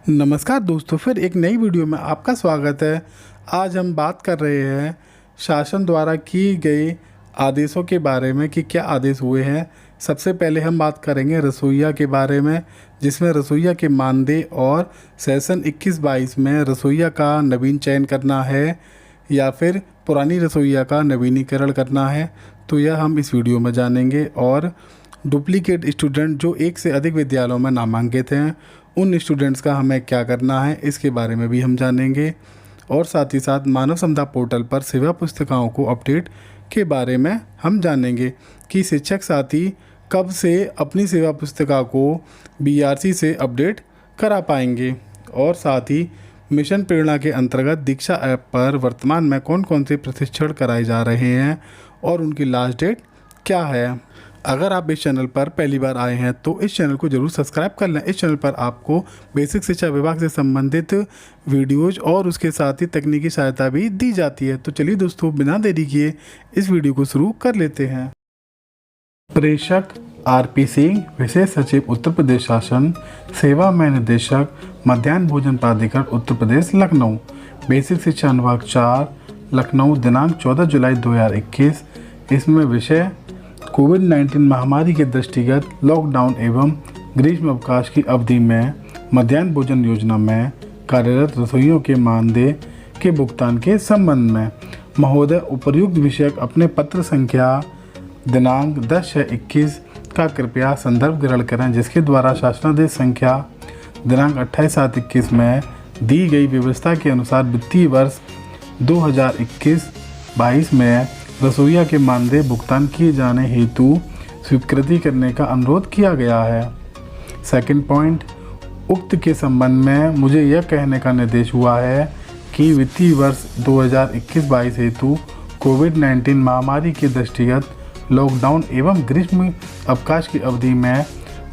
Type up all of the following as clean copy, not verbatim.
नमस्कार दोस्तों, फिर एक नई वीडियो में आपका स्वागत है। आज हम बात कर रहे हैं शासन द्वारा की गई आदेशों के बारे में कि क्या आदेश हुए हैं। सबसे पहले हम बात करेंगे रसोइया के बारे में, जिसमें रसोइया के मानदेय और सेशन 21-22 में रसोइया का नवीन चयन करना है या फिर पुरानी रसोइया का नवीनीकरण करना है। तो यह हम इस वीडियो में जानेंगे। और डुप्लीकेट स्टूडेंट जो एक से अधिक विद्यालयों में नामांकित हैं, उन स्टूडेंट्स का हमें क्या करना है, इसके बारे में भी हम जानेंगे। और साथ ही साथ मानव संपदा पोर्टल पर सेवा पुस्तिकाओं को अपडेट के बारे में हम जानेंगे कि शिक्षक साथी कब से अपनी सेवा पुस्तिका को बीआरसी से अपडेट करा पाएंगे। और साथ ही मिशन प्रेरणा के अंतर्गत दीक्षा ऐप पर वर्तमान में कौन कौन से प्रशिक्षण कराए जा रहे हैं और उनकी लास्ट डेट क्या है। अगर आप इस चैनल पर पहली बार आए हैं तो इस चैनल को जरूर सब्सक्राइब कर लें। इस चैनल पर आपको बेसिक शिक्षा विभाग से संबंधित वीडियोज और उसके साथ ही तकनीकी सहायता भी दी जाती है। तो चलिए दोस्तों, बिना देरी किए इस वीडियो को शुरू कर लेते हैं। प्रेषक आरपी सिंह, विशेष सचिव उत्तर प्रदेश शासन, सेवा में निदेशक, मध्याह्न भोजन प्राधिकरण उत्तर प्रदेश लखनऊ, बेसिक शिक्षा अनुभाग 4 लखनऊ, दिनांक 14 जुलाई 2021। इसमें विषय कोविड-19 महामारी के दृष्टिगत लॉकडाउन एवं ग्रीष्म अवकाश की अवधि में मध्याह्न भोजन योजना में कार्यरत रसोइयों के मानदेय के भुगतान के संबंध में महोदय उपर्युक्त विषयक अपने पत्र संख्या दिनांक 10/6/21 का कृपया संदर्भ ग्रहण करें, जिसके द्वारा शासनादेश संख्या दिनांक 28/7/21 में दी गई व्यवस्था के अनुसार वित्तीय वर्ष 2021-22 में रसोइया के मानदेय भुगतान किए जाने हेतु स्वीकृति करने का अनुरोध किया गया है। सेकंड पॉइंट, उक्त के संबंध में मुझे यह कहने का निर्देश हुआ है कि वित्तीय वर्ष 2021-22 हेतु कोविड-19 महामारी के दृष्टिगत लॉकडाउन एवं ग्रीष्म अवकाश की अवधि में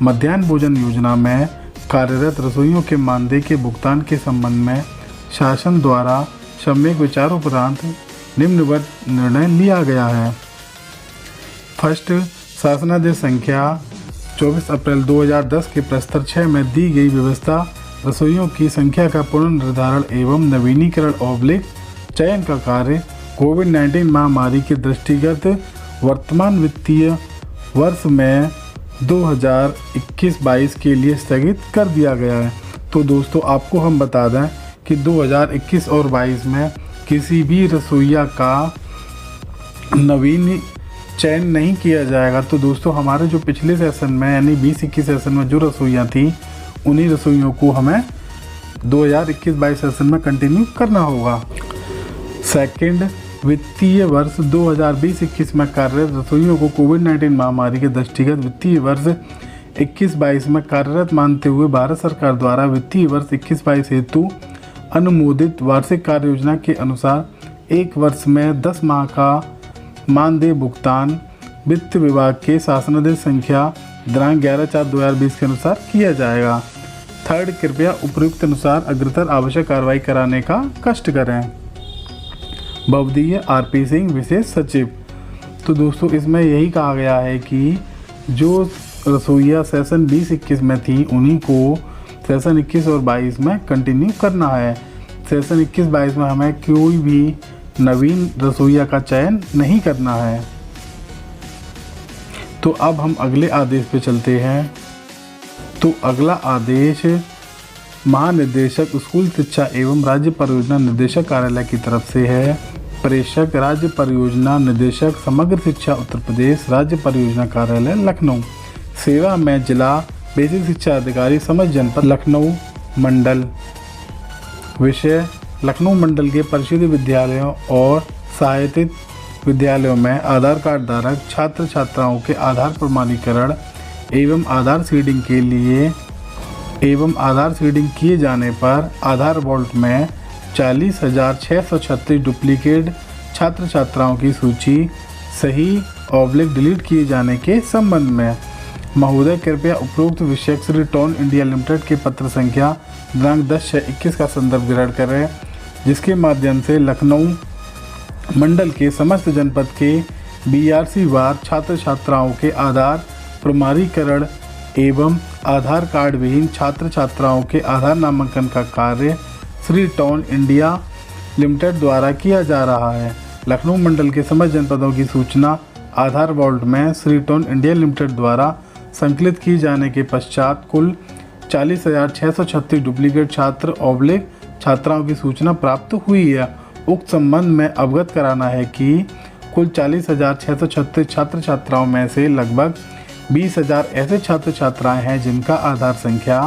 मध्याह्न भोजन योजना में कार्यरत रसोइयों के मानदेय के भुगतान के संबंध में शासन द्वारा सम्यक विचारोपरांत निम्नवत निर्णय लिया गया है। फर्स्ट, शासनादेश संख्या 24 अप्रैल 2010 के प्रस्तर 6 में दी गई व्यवस्था रसोइयों की संख्या का पुनर्निर्धारण एवं नवीनीकरण / चयन का कार्य कोविड-19 महामारी के दृष्टिगत वर्तमान वित्तीय वर्ष में 2021-22 के लिए स्थगित कर दिया गया है। तो दोस्तों, आपको हम बता दें कि 2021 और 22 में किसी भी रसोइया का नवीन चयन नहीं किया जाएगा। तो दोस्तों, हमारे जो पिछले सेशन में यानी 20-21 सेशन में जो रसोइयाँ थी, उन्हीं रसोइयों को हमें 2021-22 सेशन में कंटिन्यू करना होगा। सेकंड, वित्तीय वर्ष 2020-21 में कार्यरत रसोइयों को कोविड-19 महामारी के दृष्टिगत वित्तीय वर्ष 21-22 में कार्यरत मानते हुए भारत सरकार द्वारा वित्तीय वर्ष 21-22 हेतु अनुमोदित वार्षिक कार्य योजना के अनुसार एक वर्ष में 10 माह का मानदेय भुगतान वित्त विभाग के शासनादेश संख्या दिनांक 11/4/2020 के अनुसार किया जाएगा। थर्ड, कृपया उपयुक्त अनुसार अग्रतर आवश्यक कार्रवाई कराने का कष्ट करें। भवदीय आरपी सिंह, विशेष सचिव। तो दोस्तों, इसमें यही कहा गया है कि जो रसोइया सेशन 20-21 में थी, उन्हीं को सेशन 21 और 22 में कंटिन्यू करना है। सेशन 21-22 में हमें कोई भी नवीन रसोइया का चयन नहीं करना है। तो अब हम अगले आदेश पे चलते हैं। तो अगला आदेश महानिदेशक स्कूल शिक्षा एवं राज्य परियोजना निदेशक कार्यालय की तरफ से है। प्रेषक राज्य परियोजना निदेशक समग्र शिक्षा उत्तर प्रदेश राज्य परियोजना कार्यालय लखनऊ, सेवा में जिला बेसिक शिक्षा अधिकारी समझ जनपद लखनऊ मंडल। विषय लखनऊ मंडल के परिषदीय विद्यालयों और सहायतित विद्यालयों में आधार कार्ड धारक छात्र छात्राओं के आधार प्रमाणीकरण एवं आधार सीडिंग के लिए एवं आधार सीडिंग किए जाने पर आधार वॉल्ट में 40,636 डुप्लीकेट छात्र छात्राओं की सूची सही / डिलीट किए जाने के संबंध में महोदय कृपया उपरोक्त विषयक श्री टॉन इंडिया लिमिटेड के पत्र संख्या दिनांक 10/6/21 का संदर्भ ग्रहण करें, जिसके माध्यम से लखनऊ मंडल के समस्त जनपद के बीआरसी वार छात्र छात्राओं के आधार प्रमाणीकरण एवं आधार कार्ड विहीन छात्र छात्राओं के आधार नामांकन का कार्य श्री टोन इंडिया लिमिटेड द्वारा किया जा रहा है। लखनऊ मंडल के समस्त जनपदों की सूचना आधार वॉल्ट में श्री टोन इंडिया लिमिटेड द्वारा संकलित की जाने के पश्चात कुल 40,636 डुप्लीकेट छात्र छात्राओं की सूचना प्राप्त हुई है। उक्त संबंध में अवगत कराना है कि कुल 40,636 छात्र छात्राओं में से लगभग 20,000 ऐसे छात्र छात्राएं हैं जिनका आधार संख्या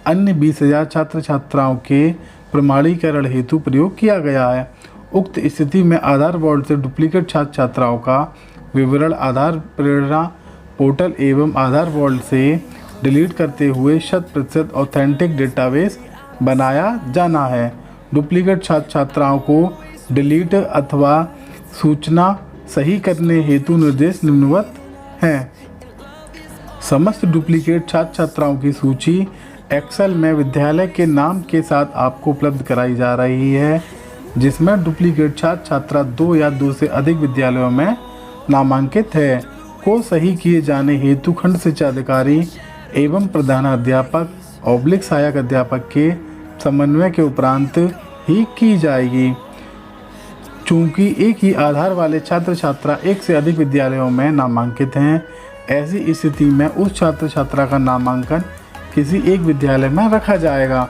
अन्य 20,000 छात्र छात्राओं के प्रमाणीकरण हेतु प्रयोग किया गया है। उक्त स्थिति में आधार वॉल्ट से डुप्लीकेट छात्र छात्राओं का विवरण आधार प्रेरणा पोर्टल एवं आधार वॉल्ट से डिलीट करते हुए 100% ऑथेंटिक डेटाबेस बनाया जाना है। डुप्लीकेट छात्र छात्राओं को डिलीट अथवा सूचना सही करने हेतु निर्देश निम्नवत हैं। समस्त डुप्लीकेट छात्र छात्राओं की सूची एक्सेल में विद्यालय के नाम के साथ आपको उपलब्ध कराई जा रही है, जिसमें डुप्लीकेट छात्र छात्रा 2 या 2 से अधिक विद्यालयों में नामांकित है को सही किए जाने हेतु खंड शिक्षा अधिकारी एवं प्रधानाध्यापक सहायक अध्यापक के समन्वय के उपरांत ही की जाएगी। चूँकि एक ही आधार वाले छात्र छात्रा एक से अधिक विद्यालयों में नामांकित हैं, ऐसी स्थिति में उस छात्र छात्रा का नामांकन किसी एक विद्यालय में रखा जाएगा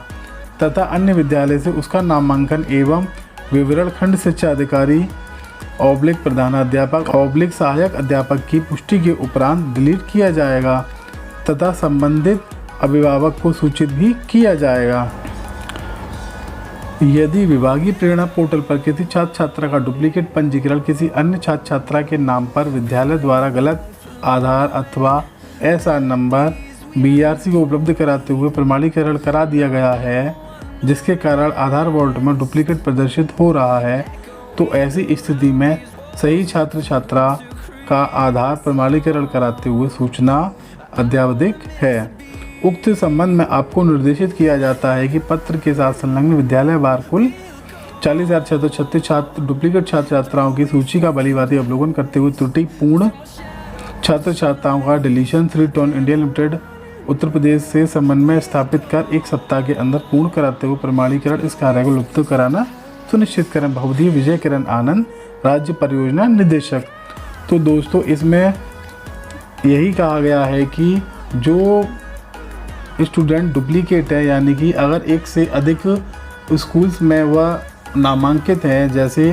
तथा अन्य विद्यालय से उसका नामांकन एवं विवरण खंड शिक्षा अधिकारी प्रधानाध्यापक सहायक अध्यापक की पुष्टि के उपरांत डिलीट किया जाएगा तथा संबंधित अभिभावक को सूचित भी किया जाएगा। यदि विभागीय प्रेरणा पोर्टल पर किसी छात्र छात्रा का डुप्लीकेट पंजीकरण किसी अन्य छात्र छात्रा के नाम पर विद्यालय द्वारा गलत आधार अथवा SR नंबर BRC को उपलब्ध कराते हुए प्रमाणीकरण करा दिया गया है, जिसके कारण आधार वॉल्ट में डुप्लीकेट प्रदर्शित हो रहा है, तो ऐसी स्थिति में सही छात्र छात्रा का आधार प्रमाणीकरण कराते हुए सूचना अद्यावधिक है। उक्त संबंध में आपको निर्देशित किया जाता है कि पत्र के साथ संलग्न विद्यालय वार कुल 40,636 छात्र डुप्लीकेट छात्र छात्राओं की सूची का भलीभांति अवलोकन करते हुए त्रुटिपूर्ण छात्र छात्राओं का deletion Shri tone India limited Uttar Pradesh से समन्वय स्थापित कर 1 सप्ताह के अंदर पूर्ण कराते हुए प्रमाणीकरण इस कार्य को लुप्त कराना सुनिश्चित करें। भवदीय विजय किरण आनंद, राज्य परियोजना निदेशक। तो दोस्तों, इसमें यही कहा गया है कि जो स्टूडेंट डुप्लीकेट है, यानी कि अगर एक से अधिक स्कूल्स में वह नामांकित है, जैसे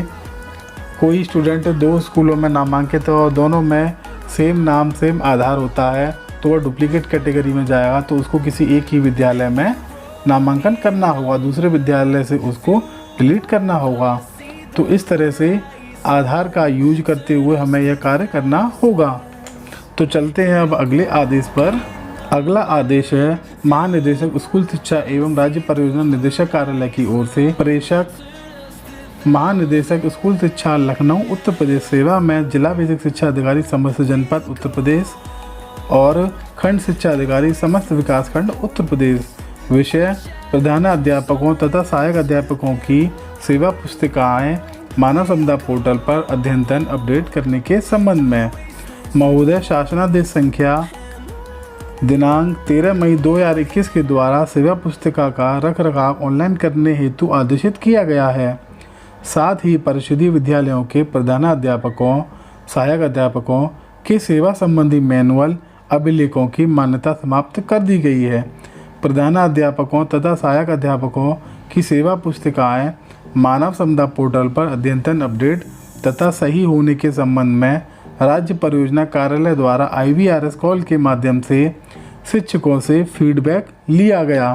कोई स्टूडेंट 2 स्कूलों में नामांकित है और दोनों में सेम नाम सेम आधार होता है, तो वह डुप्लीकेट कैटेगरी में जाएगा। तो उसको किसी एक ही विद्यालय में नामांकन करना होगा, दूसरे विद्यालय से उसको डिलीट करना होगा। तो इस तरह से आधार का यूज करते हुए हमें यह कार्य करना होगा। तो चलते हैं अब अगले आदेश पर। अगला आदेश है महानिदेशक स्कूल शिक्षा एवं राज्य परियोजना निदेशक कार्यालय की ओर से प्रेषक महानिदेशक स्कूल शिक्षा लखनऊ उत्तर प्रदेश सेवा में जिला बेसिक शिक्षा अधिकारी समस्त जनपद उत्तर प्रदेश और खंड शिक्षा अधिकारी समस्त विकास खंड उत्तर प्रदेश। विषय प्रधानाध्यापकों तथा सहायक अध्यापकों की सेवा पुस्तिकाएं मानव संपदा पोर्टल पर अद्यतन अपडेट करने के संबंध में महोदय शासनादेश संख्या दिनांक 13 मई 2021 के द्वारा सेवा पुस्तिका का रखरखाव ऑनलाइन करने हेतु आदेशित किया गया है। साथ ही परिषदीय विद्यालयों के प्रधानाध्यापकों सहायक अध्यापकों की सेवा संबंधी मैनुअल अभिलेखों की मान्यता समाप्त कर दी गई है। प्रधानाध्यापकों तथा सहायक अध्यापकों की सेवा पुस्तिकाएं मानव संपदा पोर्टल पर अद्यतन अपडेट तथा सही होने के संबंध में राज्य परियोजना कार्यालय द्वारा IVRS कॉल के माध्यम से शिक्षकों से फीडबैक लिया गया।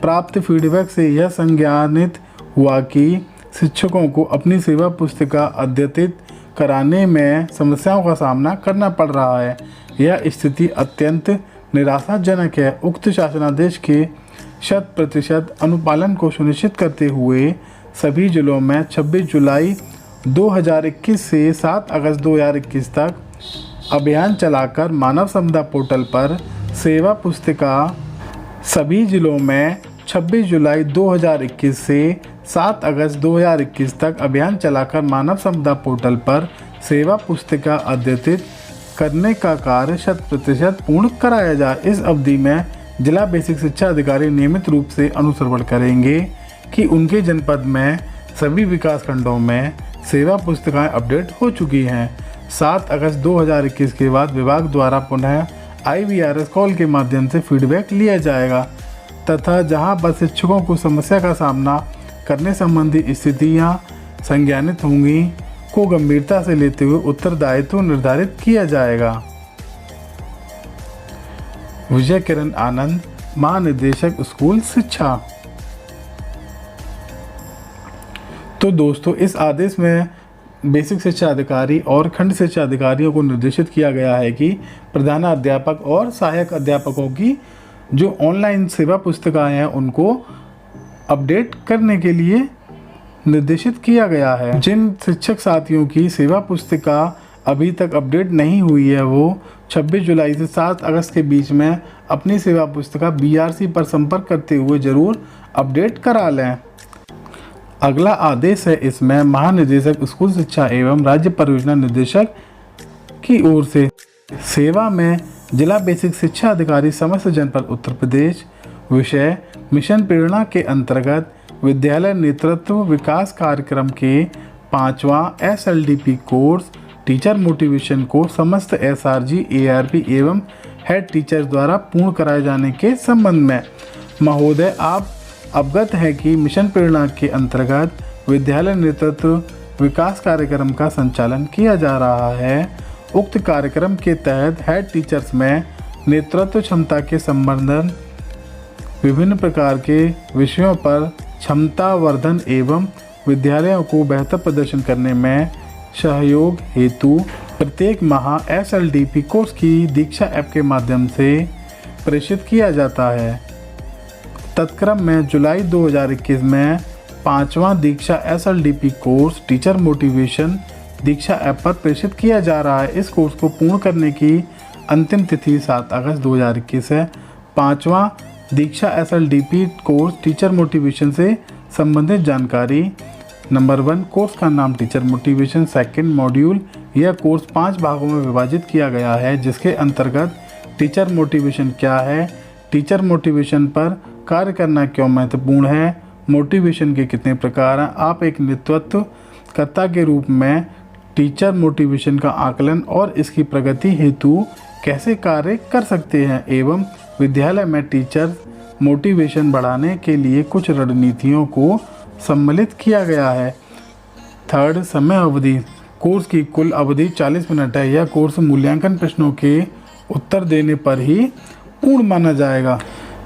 प्राप्त फीडबैक से यह संज्ञानित हुआ कि शिक्षकों को अपनी सेवा पुस्तिका अद्यतित कराने में समस्याओं का सामना करना पड़ रहा है। यह स्थिति अत्यंत निराशाजनक है। उक्त शासनादेश के 100% अनुपालन को सुनिश्चित करते हुए सभी जिलों में 26 जुलाई 2021 से 7 अगस्त 2021 तक अभियान चलाकर मानव संपदा पोर्टल पर सेवा पुस्तिका सभी जिलों में 26 जुलाई 2021 से 7 अगस्त 2021 तक अभियान चलाकर मानव संपदा पोर्टल पर सेवा पुस्तिका अद्यतित करने का कार्य 100% पूर्ण कराया जाए। इस अवधि में जिला बेसिक शिक्षा अधिकारी नियमित रूप से अनुश्रवण करेंगे कि उनके जनपद में सभी विकास खंडों में सेवा पुस्तिकाएं अपडेट हो चुकी हैं। 7 अगस्त 2021 के बाद विभाग द्वारा पुनः IVRS कॉल के माध्यम से फीडबैक लिया जाएगा तथा जहां पर शिक्षकों को समस्या का सामना करने संबंधी स्थितियां संज्ञानित होंगी को गंभीरता से लेते हुए उत्तरदायित्व निर्धारित किया जाएगा। विजय किरण आनंद, महानिदेशक स्कूल शिक्षा। तो दोस्तों, इस आदेश में बेसिक शिक्षा अधिकारी और खंड शिक्षा अधिकारियों को निर्देशित किया गया है कि प्रधानाध्यापक और सहायक अध्यापकों की जो ऑनलाइन सेवा पुस्तिकाएं हैं उनको अपडेट करने के लिए निर्देशित किया गया है। जिन शिक्षक साथियों की सेवा पुस्तिका अभी तक अपडेट नहीं हुई है वो 26 जुलाई से 7 अगस्त के बीच में अपनी सेवा पुस्तिका BRC पर संपर्क करते हुए जरूर अपडेट करा लें। अगला आदेश है, इसमें महानिदेशक स्कूल शिक्षा एवं राज्य परियोजना निदेशक की ओर से सेवा में जिला बेसिक शिक्षा अधिकारी समस्त जनपद उत्तर प्रदेश, विषय मिशन प्रेरणा के अंतर्गत विद्यालय नेतृत्व विकास कार्यक्रम के 5वां SLDP course teacher motivation course समस्त SRG, ARP एवं हेड टीचर्स द्वारा पूर्ण कराए जाने के संबंध में। महोदय, आप अवगत है कि मिशन प्रेरणा के अंतर्गत विद्यालय नेतृत्व विकास कार्यक्रम का संचालन किया जा रहा है। उक्त कार्यक्रम के तहत हेड टीचर्स में नेतृत्व क्षमता के संवर्धन, विभिन्न प्रकार के विषयों पर क्षमता वर्धन एवं विद्यालयों को बेहतर प्रदर्शन करने में सहयोग हेतु प्रत्येक माह SLDP कोर्स की दीक्षा ऐप के माध्यम से प्रेषित किया जाता है। तत्क्रम में जुलाई 2021 में 5वां दीक्षा SLDP कोर्स टीचर मोटिवेशन दीक्षा ऐप पर प्रेषित किया जा रहा है। इस कोर्स को पूर्ण करने की अंतिम तिथि 7 अगस्त 2021 है। 5वां दीक्षा SLDP कोर्स टीचर मोटिवेशन से संबंधित जानकारी। नंबर 1, कोर्स का नाम टीचर मोटिवेशन। सेकंड मॉड्यूल, यह कोर्स 5 भागों में विभाजित किया गया है जिसके अंतर्गत टीचर मोटिवेशन क्या है, टीचर मोटिवेशन पर कार्य करना क्यों महत्वपूर्ण है, मोटिवेशन के कितने प्रकार हैं, आप एक नेतृत्वकर्ता के रूप में टीचर मोटिवेशन का आकलन और इसकी प्रगति हेतु कैसे कार्य कर सकते हैं एवं विद्यालय में टीचर मोटिवेशन बढ़ाने के लिए कुछ रणनीतियों को सम्मिलित किया गया है। थर्ड, समय अवधि। कोर्स की कुल अवधि 40 मिनट है। यह कोर्स मूल्यांकन प्रश्नों के उत्तर देने पर ही पूर्ण माना जाएगा।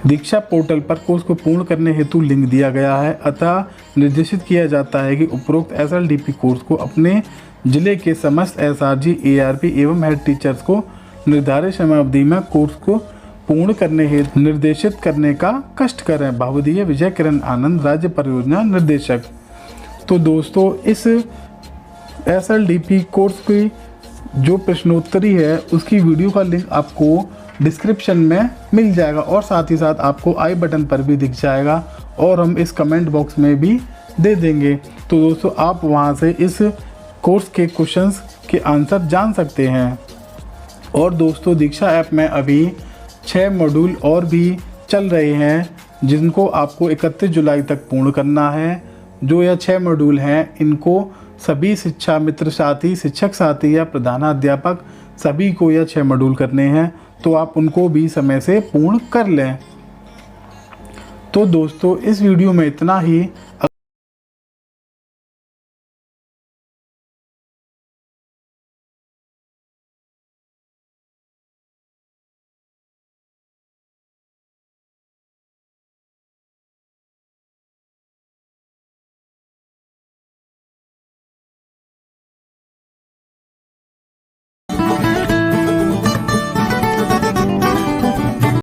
दीक्षा पोर्टल पर कोर्स को पूर्ण करने हेतु लिंक दिया गया है, अतः निर्देशित किया जाता है कि उपरोक्त SLDP कोर्स को अपने जिले के समस्त SRG, ARP एवं हेड टीचर्स को निर्धारित समय अवधि में कोर्स को पूर्ण करने हेतु निर्देशित करने का कष्ट करें। भावदीय विजय किरण आनंद, राज्य परियोजना निर्देशक। तो दोस्तों, इस SLDP कोर्स की जो प्रश्नोत्तरी है उसकी वीडियो का लिंक आपको डिस्क्रिप्शन में मिल जाएगा और साथ ही साथ आपको आई बटन पर भी दिख जाएगा और हम इस कमेंट बॉक्स में भी दे देंगे। तो दोस्तों, आप वहां से इस कोर्स के क्वेश्चंस के आंसर जान सकते हैं। और दोस्तों, दीक्षा ऐप में अभी 6 मॉड्यूल और भी चल रहे हैं जिनको आपको 31 जुलाई तक पूर्ण करना है। जो यह 6 मॉड्यूल हैं इनको सभी शिक्षा मित्र साथी, शिक्षक साथी या प्रधानाध्यापक सभी को यह 6 मॉड्यूल करने हैं, तो आप उनको भी समय से पूर्ण कर लें। तो दोस्तों, इस वीडियो में इतना ही।